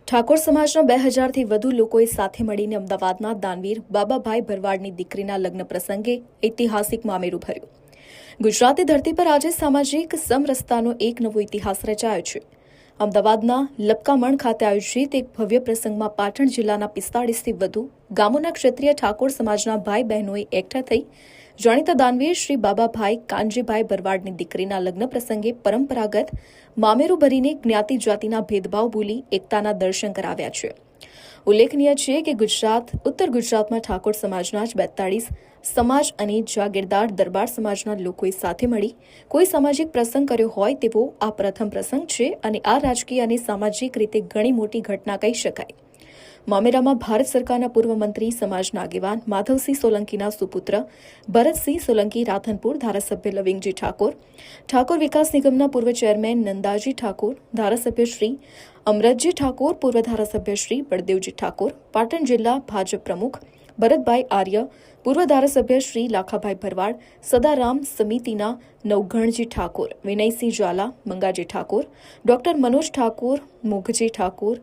ઠાકોર સમાજના 2000થી વધુ લોકોએ સાથે મળીને અમદાવાદના દાનવીર બાબાભાઈ ભરવાડની દીકરીના લગ્ન પ્રસંગે ઐતિહાસિક મામેરું ભર્યું. ગુજરાતી ધરતી પર આજે સામાજિક સમરસતાનો એક નવો ઇતિહાસ રચાયો છે. અમદાવાદના લપકામણ ખાતે આયોજિત એક ભવ્ય પ્રસંગમાં પાટણ જિલ્લાના 45થી વધુ ગામોના ક્ષત્રિય ઠાકોર સમાજના ભાઈ બહેનોએ એકઠા થઈ જાણીતા દાનવીર શ્રી બાબાભાઈ કાનજીભાઈ ભરવાડની દીકરીના લગ્ન પ્રસંગે પરંપરાગત મામેરું ભરીને જ્ઞાતિ જાતિના ભેદભાવ ભૂલી એકતાના દર્શન કરાવ્યા છે. ઉલ્લેખનીય છે કે ઉત્તર ગુજરાતમાં ઠાકોર સમાજના જ 42 સમાજ અને જાગીરદાર દરબાર સમાજના લોકોએ સાથે મળી કોઈ સામાજિક પ્રસંગ કર્યો હોય તેવો આ પ્રથમ પ્રસંગ છે અને આ રાજકીય અને સામાજિક રીતે ઘણી મોટી ઘટના કહી શકાય. મામેરામાં ભારત સરકારના પૂર્વ મંત્રી સમાજના આગેવાન માધવસિંહ સોલંકીના સુપુત્ર ભરતસિંહ સોલંકી રાધનપુર, ધારાસભ્ય લવિંગજી ઠાકોર વિકાસ નિગમના પૂર્વ ચેરમેન નંદાજી ઠાકોર, ધારાસભ્ય શ્રી અમરતજી ઠાકોર, પૂર્વ ધારાસભ્ય શ્રી બળદેવજી ઠાકોર, પાટણ જિલ્લા ભાજપ પ્રમુખ ભરતભાઈ આર્ય, પૂર્વ ધારાસભ્ય શ્રી લાખાભાઈ ભરવાડ, સદારામ સમિતિના નવઘણજી ઠાકોર, વિનયસિંહ ઝાલા, મંગાજી ઠાકોર, ડોક્ટર મનોજ ઠાકોર, મુખજી ઠાકોર,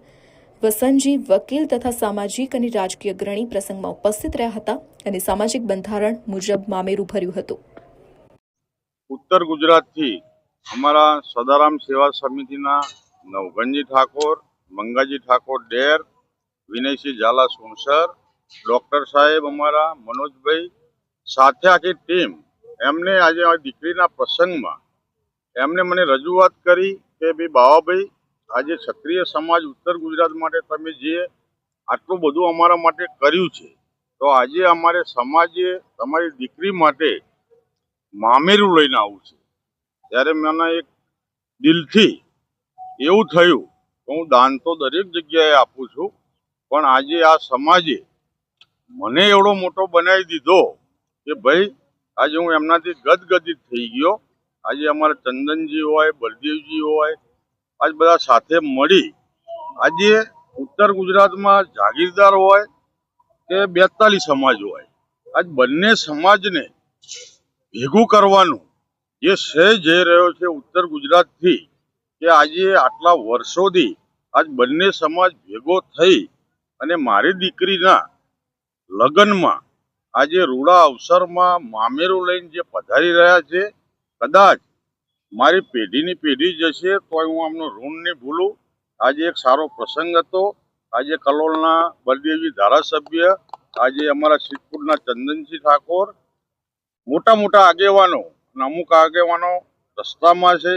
વસંતજી વકીલ તથા સામાજિક અને રાજકીય અગ્રણી પ્રસંગમાં ઉપસ્થિત રહ્યા હતા અને સામાજિક બંધારણ મુજબ મામેરું ભર્યું હતું. ઉત્તર ગુજરાતથી અમારા સદારામ સેવા સમિતિના નવઘણજી ઠાકોર, મંગાજી ઠાકોર ડેર, વિનયસિંહ ઝાલા સુણસર, ડોક્ટર સાહેબ અમારા મનોજભાઈ સાથે આખી ટીમ એમને આજે આ દીકરીના પ્રસંગમાં એમને મને રજૂઆત કરી કે ભાઈ બાવાભાઈ આજે ક્ષત્રિય સમાજ ઉત્તર ગુજરાત માટે તમે જે આટલું બધું અમારા માટે કર્યું છે તો આજે અમારે સમાજે તમારી દીકરી માટે મામેરું લઈને આવવું છે. ત્યારે મને એક દિલથી એવું થયું કે હું દાન તો દરેક જગ્યાએ આપું છું પણ આજે આ સમાજે મને એવડો મોટો બનાવી દીધો કે ભાઈ આજે હું એમનાથી ગદગદિત થઈ ગયો. આજે અમારા ચંદનજી હોય, બળદેવજી હોય, આજ બધા સાથે મળી આજે ઉત્તર ગુજરાતમાં જાગીરદાર હોય કે 42 સમાજ હોય, આજ બંને સમાજને ભેગું કરવાનું જે શ્રેય જઈ રહ્યો છે ઉત્તર ગુજરાતથી કે આજે આટલા વર્ષોથી આજ બંને સમાજ ભેગો થઈ અને મારી દીકરીના લગ્નમાં આજે રૂડા અવસરમાં મામેરું લઈને જે પધારી રહ્યા છે, કદાચ મારી પેઢીની પેઢી જશે તો હું આમનું ઋણ નહીં ભૂલું. આજે એક સારો પ્રસંગ હતો. આજે કલોલના બળદેવજી ધારાસભ્ય, આજે અમારા સિદ્ધપુરના ચંદનસિંહ ઠાકોર, મોટા આગેવાનો અને અમુક આગેવાનો રસ્તામાં છે.